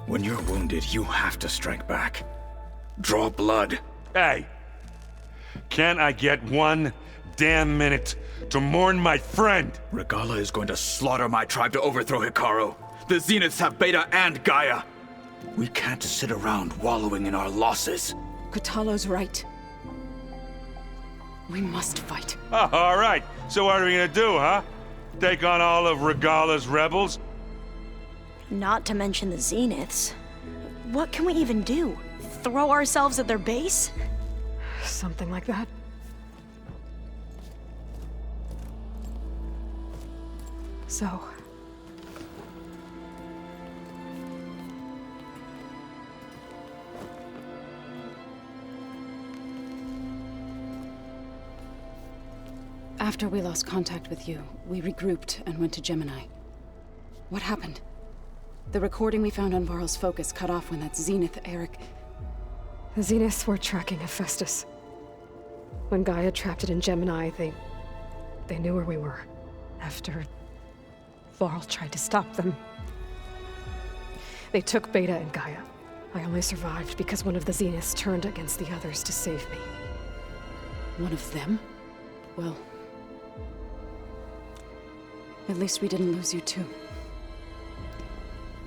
When you're wounded, you have to strike back. Draw blood. Hey! Can't I get one damn minute to mourn my friend? Regalla is going to slaughter my tribe to overthrow Hekarro. The Zeniths have Beta and Gaia. We can't sit around wallowing in our losses. Kotallo's right. We must fight. Oh, all right. So what are we gonna do, huh? Take on all of Regalla's rebels? Not to mention the Zeniths. What can we even do? Throw ourselves at their base? Something like that. So... After we lost contact with you, we regrouped and went to Gemini. What happened? The recording we found on Varl's focus cut off when that Zenith, Eric... The Zeniths were tracking Hephaestus. When Gaia trapped it in Gemini, they knew where we were. After Varl tried to stop them. They took Beta and Gaia. I only survived because one of the Zeniths turned against the others to save me. One of them? Well... at least we didn't lose you too.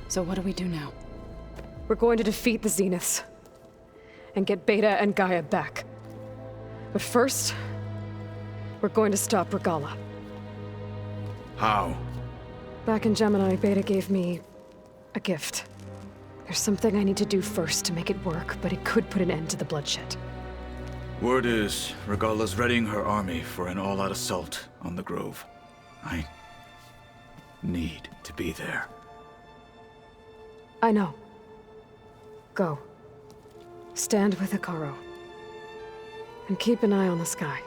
So what do we do now? We're going to defeat the Zeniths. And get Beta and Gaia back. But first... we're going to stop Regalla. How? Back in Gemini, Beta gave me... a gift. There's something I need to do first to make it work, but it could put an end to the bloodshed. Word is, Regalla's readying her army for an all-out assault on the Grove. I need to be there. I know. Go. Stand with Hekarro. And keep an eye on the sky.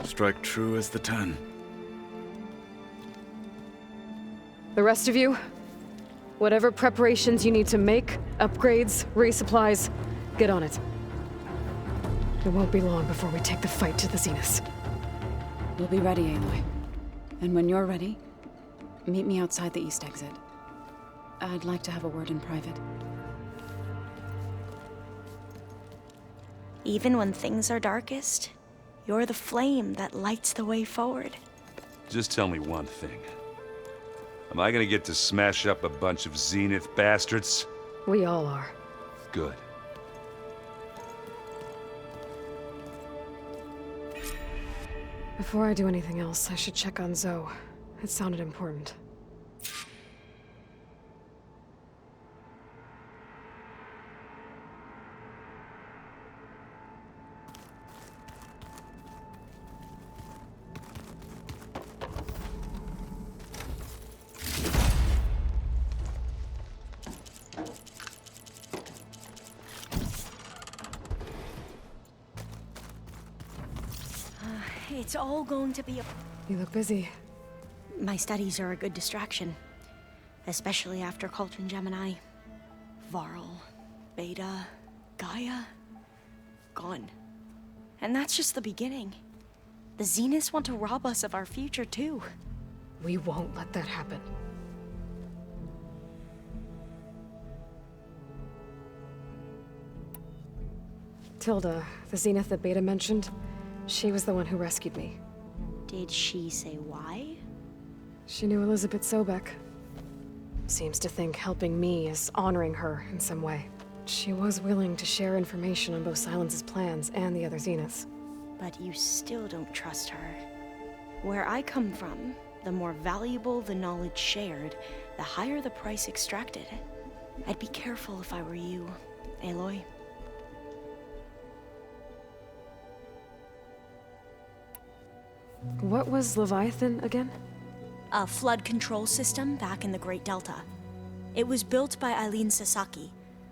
Strike true as the 10. The rest of you, whatever preparations you need to make, upgrades, resupplies, get on it. It won't be long before we take the fight to the Zeniths. We'll be ready, Aloy. And when you're ready, meet me outside the east exit. I'd like to have a word in private. Even when things are darkest, you're the flame that lights the way forward. Just tell me one thing. Am I gonna get to smash up a bunch of Zenith bastards? We all are. Good. Before I do anything else, I should check on Zoe. It sounded important. It's all going to be a... You look busy. My studies are a good distraction. Especially after Cauldron Gemini. Varl, Beta, Gaia... gone. And that's just the beginning. The Zeniths want to rob us of our future, too. We won't let that happen. Tilda, the Zenith that Beta mentioned, she was the one who rescued me. Did she say why? She knew Elizabeth Sobek. Seems to think helping me is honoring her in some way. She was willing to share information on both Silence's plans and the other Zeniths. But you still don't trust her. Where I come from, the more valuable the knowledge shared, the higher the price extracted. I'd be careful if I were you, Aloy. What was Leviathan again? A flood control system back in the Great Delta. It was built by Eileen Sasaki,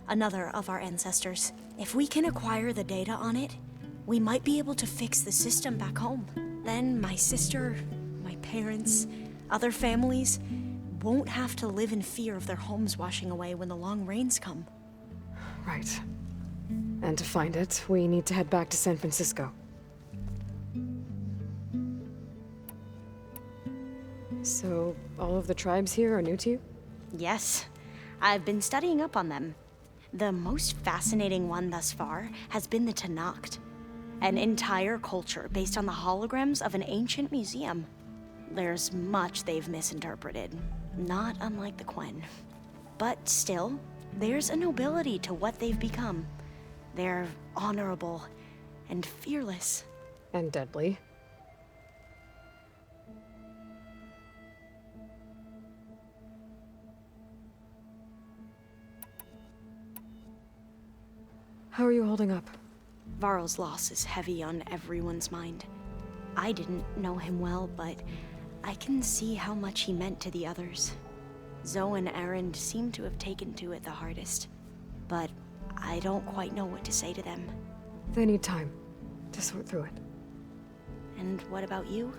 another of our ancestors. If we can acquire the data on it, we might be able to fix the system back home. Then my sister, my parents, other families won't have to live in fear of their homes washing away when the long rains come. Right. And to find it, we need to head back to San Francisco. So, all of the tribes here are new to you? Yes, I've been studying up on them. The most fascinating one thus far has been the Tenakth, an entire culture based on the holograms of an ancient museum. There's much they've misinterpreted, not unlike the Quen. But still, there's a nobility to what they've become. They're honorable and fearless. And deadly. How are you holding up? Varl's loss is heavy on everyone's mind. I didn't know him well, but I can see how much he meant to the others. Zoe and Erend seem to have taken to it the hardest, but I don't quite know what to say to them. They need time to sort through it. And what about you?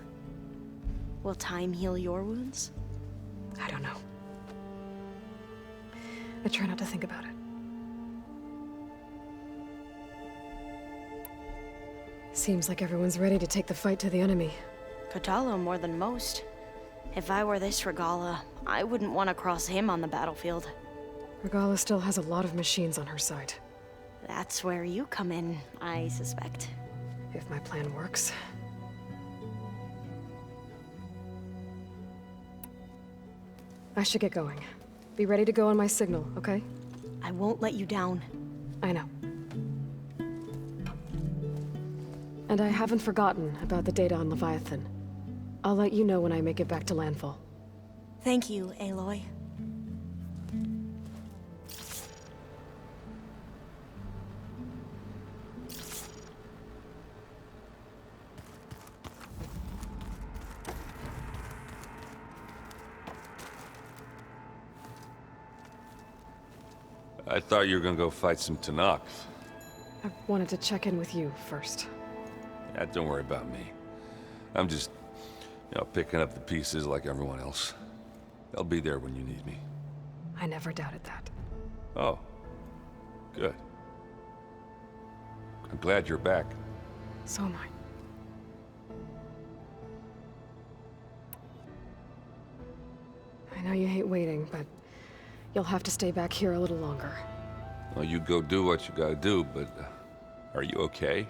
Will time heal your wounds? I don't know. I try not to think about it. Seems like everyone's ready to take the fight to the enemy. Kotallo more than most. If I were this Regalla, I wouldn't want to cross him on the battlefield. Regalla still has a lot of machines on her side. That's where you come in, I suspect. If my plan works. I should get going. Be ready to go on my signal, okay? I won't let you down. I know. And I haven't forgotten about the data on Leviathan. I'll let you know when I make it back to landfall. Thank you, Aloy. I thought you were gonna go fight some Tenakth. I wanted to check in with you first. Yeah, don't worry about me. I'm just, picking up the pieces like everyone else. I'll be there when you need me. I never doubted that. Oh, good. I'm glad you're back. So am I. I know you hate waiting, but you'll have to stay back here a little longer. Well, you go do what you gotta do, but are you okay?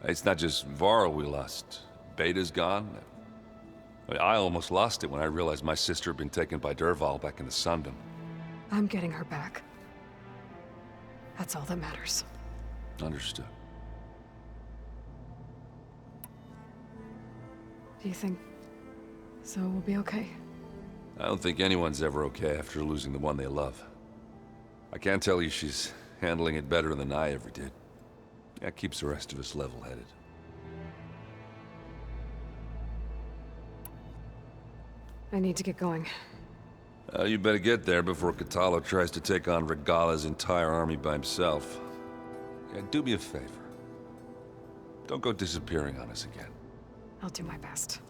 It's not just Varl we lost. Beta's gone. I almost lost it when I realized my sister had been taken by Dervahl back in the Sundom. I'm getting her back. That's all that matters. Understood. Do you think Zoe will be okay? I don't think anyone's ever okay after losing the one they love. I can't tell you she's handling it better than I ever did. That keeps the rest of us level-headed. I need to get going. You better get there before Kotallo tries to take on Regalla's entire army by himself. Yeah, do me a favor. Don't go disappearing on us again. I'll do my best.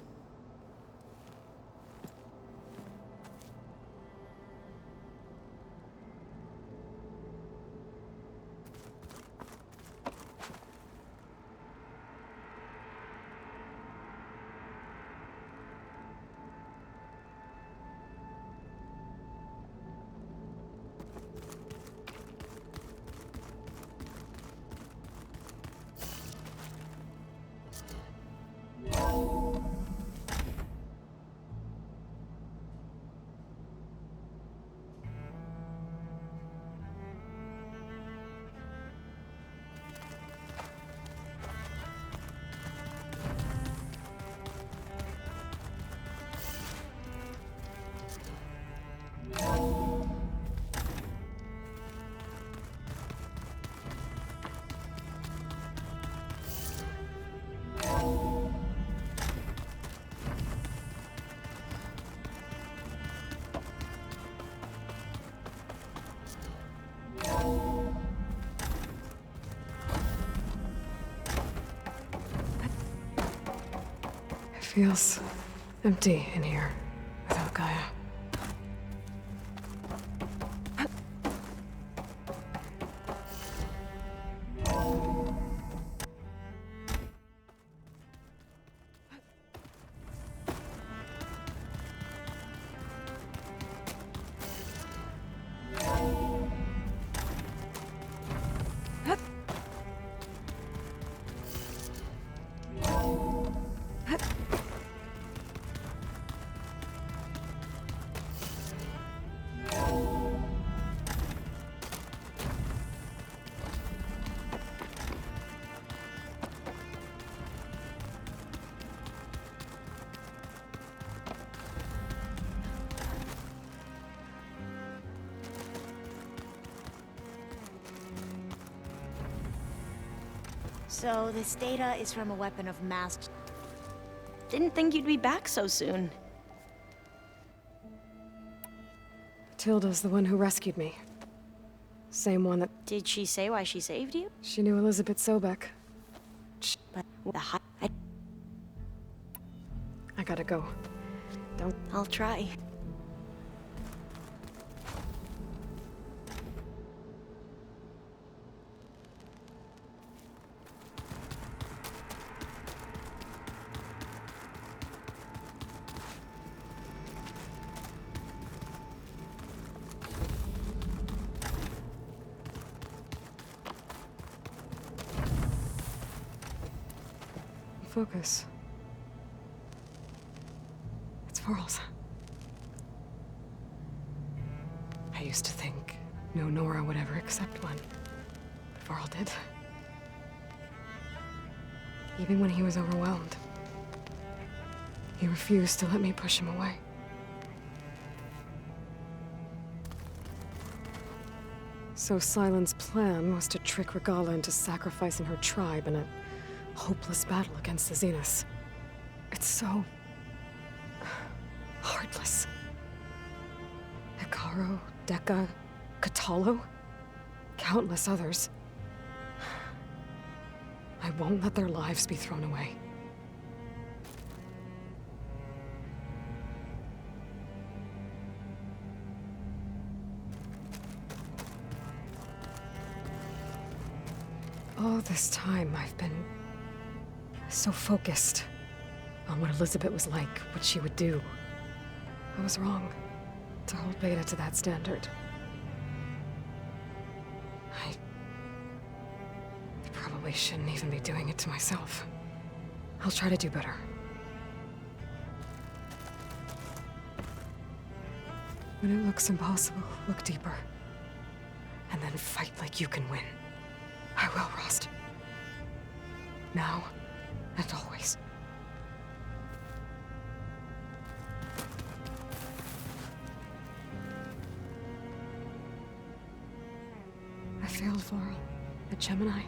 Feels empty in here without Gaia. So this data is from a weapon of mass... Didn't think you'd be back so soon. Tilda's the one who rescued me. Same one that... Did she say why she saved you? She knew Elizabeth Sobek. But the I gotta go. Don't... I'll try. Focus. It's Varl's. I used to think no Nora would ever accept one. But Varl did. Even when he was overwhelmed. He refused to let me push him away. So Sylens' plan was to trick Regalla into sacrificing her tribe in a hopeless battle against the Zeniths. It's so... heartless. Hekarro, Dekka, Kotallo, countless others. I won't let their lives be thrown away. All this time, I've been so focused on what Elizabeth was like, what she would do. I was wrong to hold Beta to that standard. I probably shouldn't even be doing it to myself. I'll try to do better. When it looks impossible, look deeper. And then fight like you can win. I will, Rost. Now and always. I failed, Varl, at Gemini.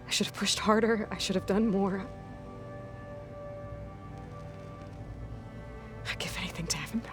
I should have pushed harder. I should have done more. I'd give anything to have him back.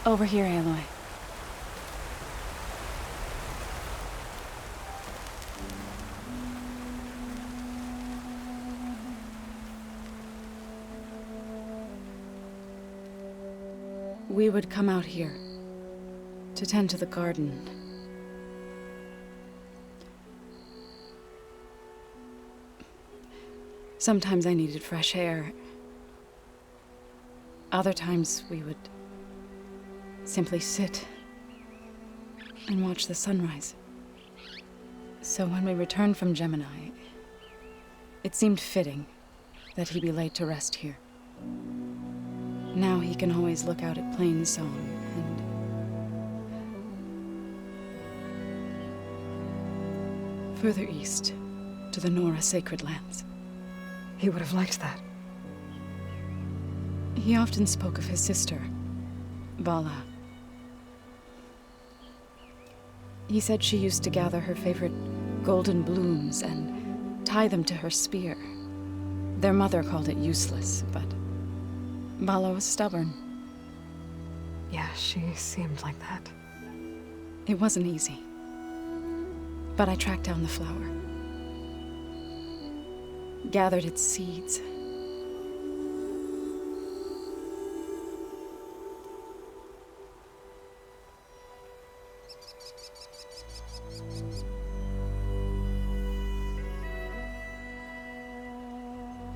Over here, Aloy. We would come out here to tend to the garden. Sometimes I needed fresh air. Other times we would simply sit and watch the sunrise. So when we returned from Gemini, it seemed fitting that he be laid to rest here. Now he can always look out at Plain Song and further east to the Nora Sacred Lands. He would have liked that. He often spoke of his sister, Vala. He said she used to gather her favorite golden blooms and tie them to her spear. Their mother called it useless, but Vala was stubborn. Yeah, she seemed like that. It wasn't easy. But I tracked down the flower. Gathered its seeds.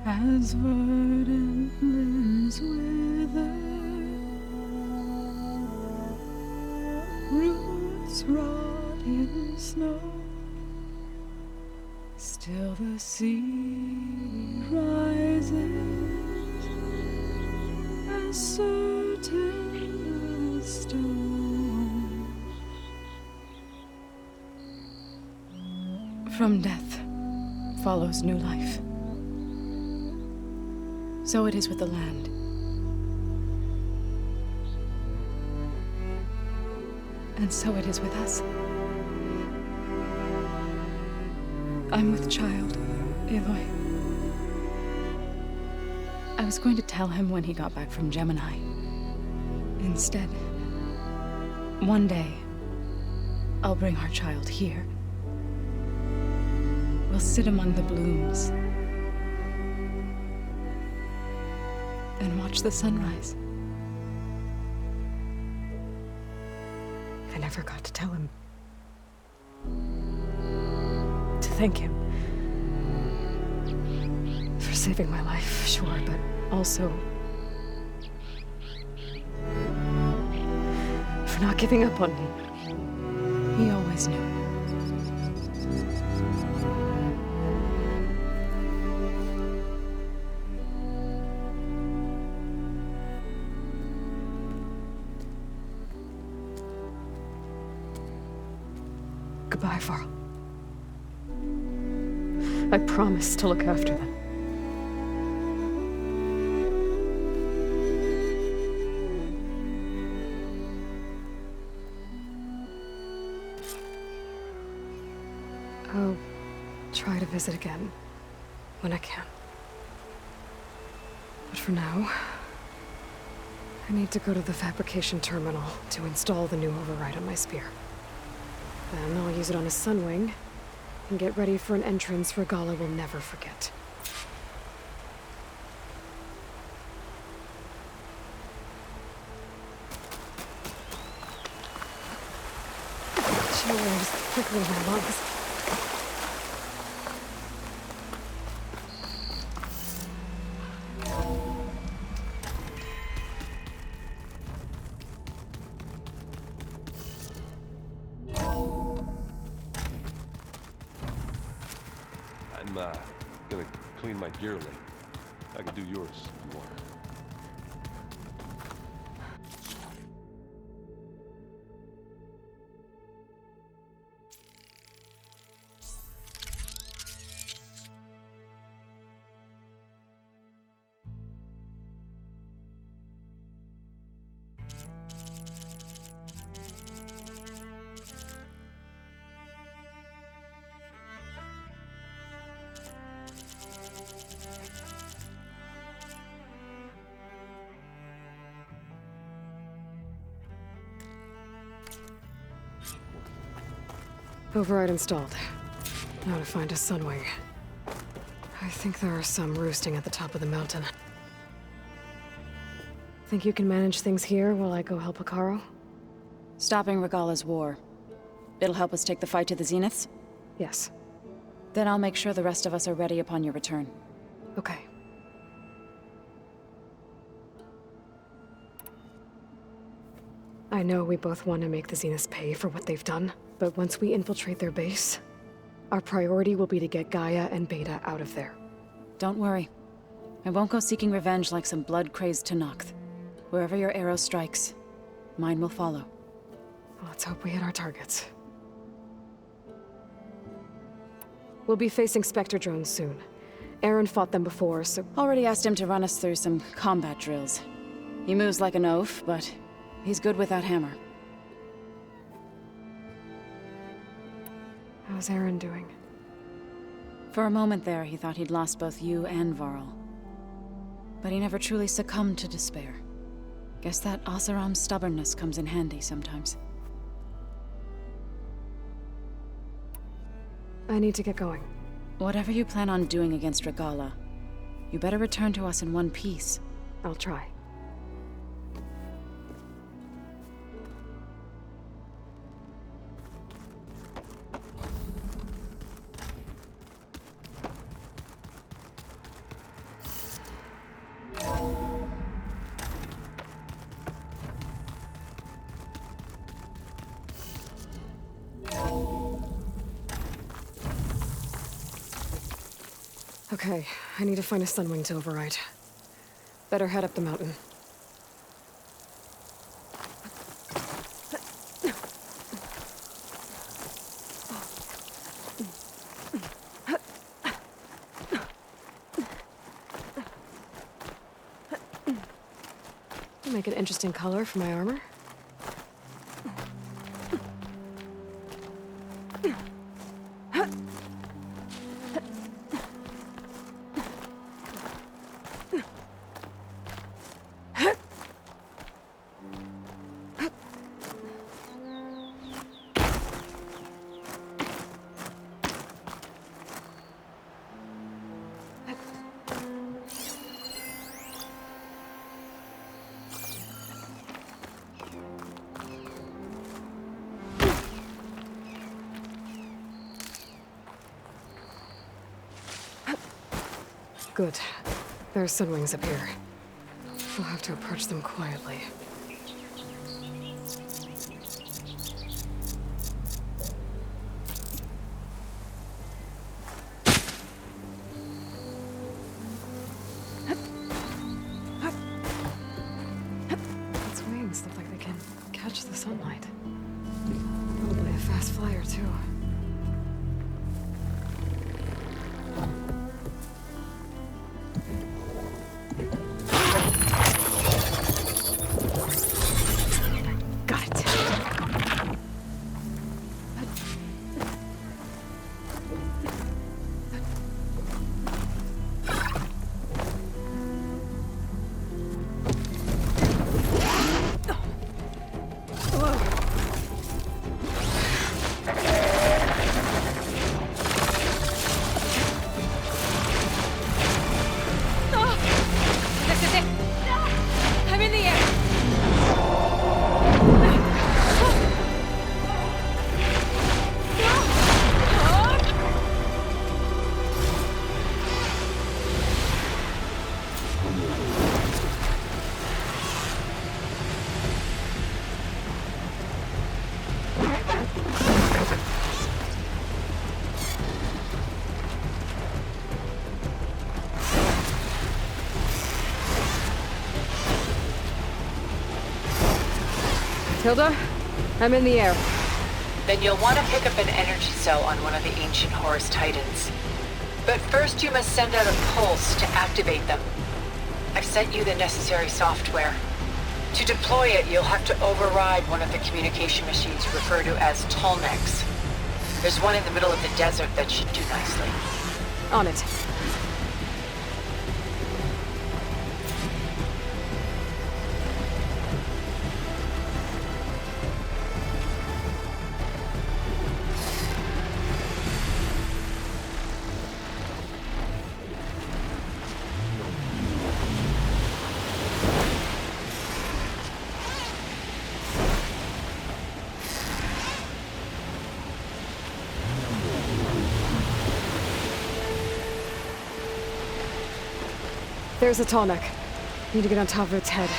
As verdant limbs wither, roots rot in snow, still the sea rises, as certain as stone. From death follows new life. So it is with the land. And so it is with us. I'm with child, Aloy. I was going to tell him when he got back from Gemini. Instead, one day, I'll bring our child here. We'll sit among the blooms and watch the sunrise. I never got to tell him. To thank him. For saving my life, sure, but also for not giving up on me. He always knew. Goodbye, Varl. I promise to look after them. I'll try to visit again when I can. But for now, I need to go to the fabrication terminal to install the new override on my spear. Then I'll use it on a Sunwing and get ready for an entrance Regalla will never forget. Chill air is prickling my lungs. I'm gonna clean my gear later. I can do yours if you want. Override installed. Now to find a Sunwing. I think there are some roosting at the top of the mountain. Think you can manage things here while I go help Hekarro? Stopping Regalla's war. It'll help us take the fight to the Zeniths? Yes. Then I'll make sure the rest of us are ready upon your return. Okay. I know we both want to make the Zeniths pay for what they've done, but once we infiltrate their base, our priority will be to get Gaia and Beta out of there. Don't worry. I won't go seeking revenge like some blood-crazed Tenakth. Wherever your arrow strikes, mine will follow. Let's hope we hit our targets. We'll be facing Spectre drones soon. Aaron fought them before, so... Already asked him to run us through some combat drills. He moves like an oaf, but he's good with that hammer. How's Aaron doing? For a moment there, he thought he'd lost both you and Varl. But he never truly succumbed to despair. Guess that Oseram's stubbornness comes in handy sometimes. I need to get going. Whatever you plan on doing against Regalla, you better return to us in one piece. I'll try. Okay, I need to find a Sunwing to override. Better head up the mountain. Make an interesting color for my armor. Good. There are Sunwings up here. We'll have to approach them quietly. Its wings look like they can catch the sunlight. Probably a fast flyer, too. Hilda, I'm in the air. Then you'll want to pick up an energy cell on one of the ancient Horus Titans. But first you must send out a pulse to activate them. I've sent you the necessary software. To deploy it, you'll have to override one of the communication machines referred to as Tolmecs. There's one in the middle of the desert that should do nicely. On it. There's a tall neck. Need to get on top of its head.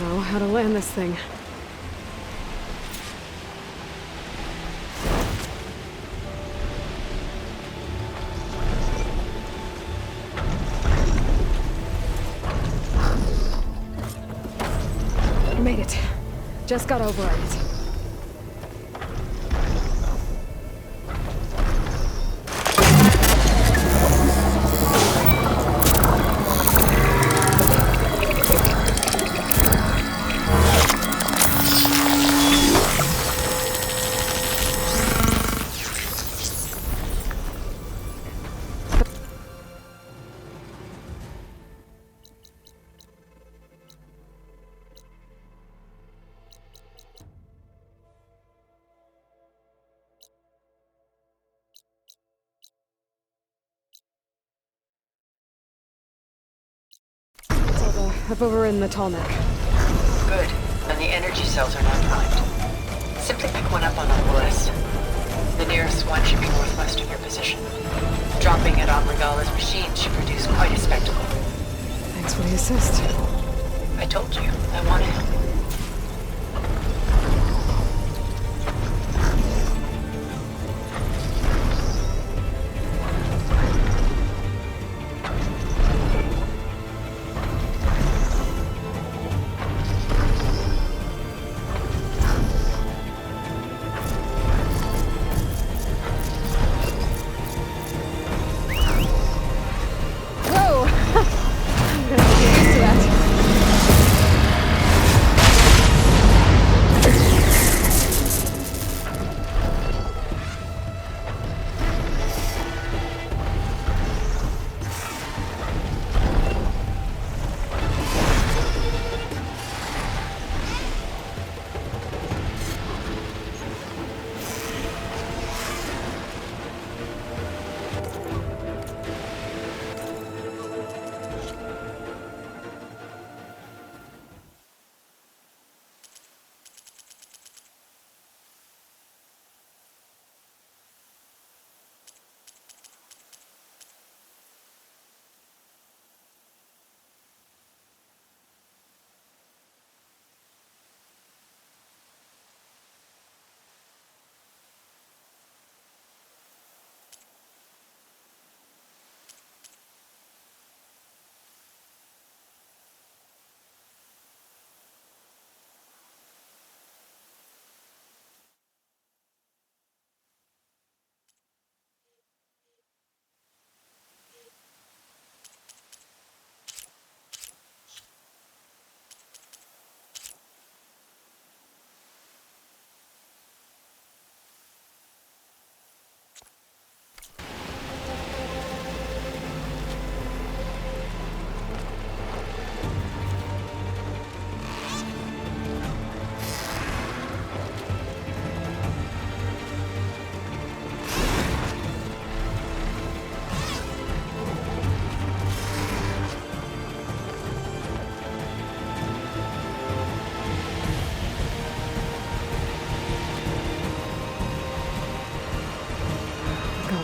Now, how to land this thing. Made it. Just got over it. I've overridden the tall neck. Good. And the energy cells are now primed. Simply pick one up on the list. The nearest one should be northwest of your position. Dropping it on Regalla's machine should produce quite a spectacle. Thanks for the assist. I told you, I want to help. Whoa! I'm gonna have to get used to that.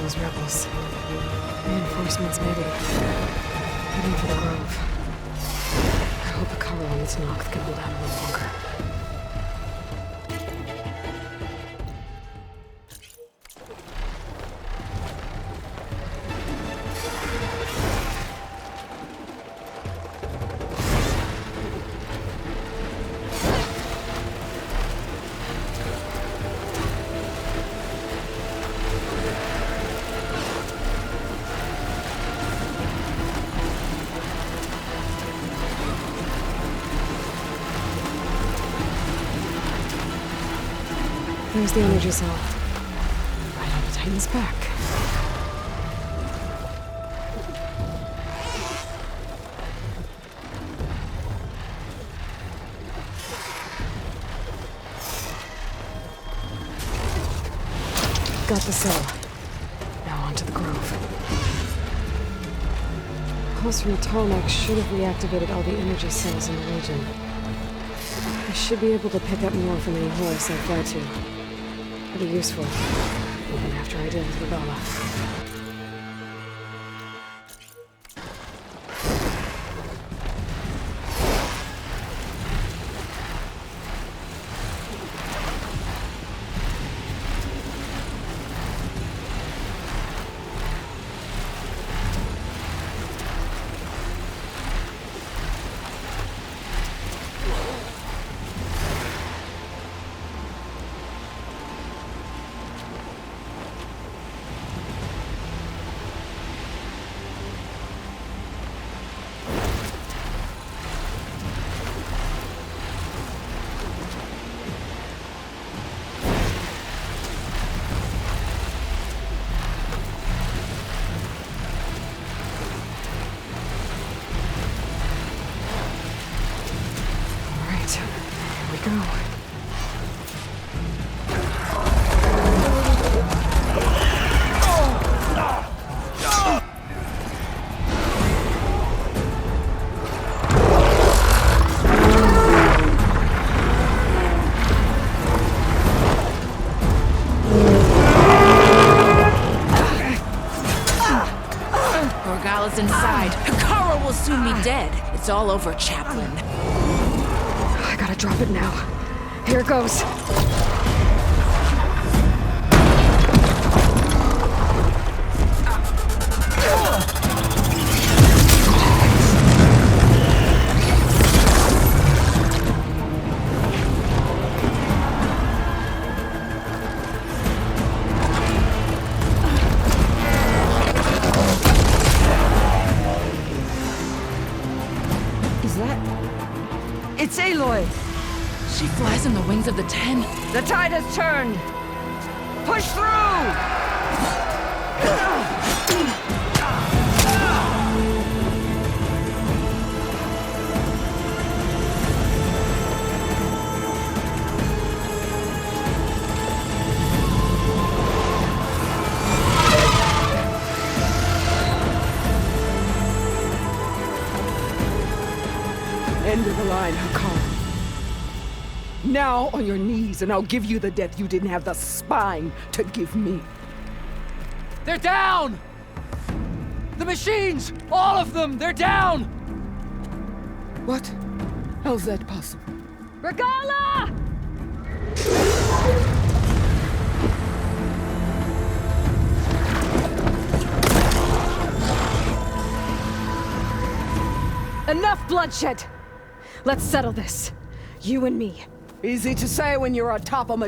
Those rebels. Reinforcements maybe. Heading for the grove. I hope Akara on its Noct can hold out a little longer. There's the energy cell. Right on the Titan's back. Got the cell. Now on to the Grove. Pulse from the tarmac should have reactivated all the energy cells in the region. I should be able to pick up more from any Horus I fly to. It'll be useful, even after I deal with Regalla. Go. Regalla's inside. Hekarro will soon be dead. It's all over, Chaplain. I gotta drop it now. Here goes. It's Aloy! She flies on the wings of the Ten. The tide has turned! Push through! End of the line, Hekarro. Now on your knees, and I'll give you the death you didn't have the spine to give me. They're down! The machines! All of them! They're down! What? How's that possible? Regalla! Enough bloodshed! Let's settle this. You and me. Easy to say when you're on top of a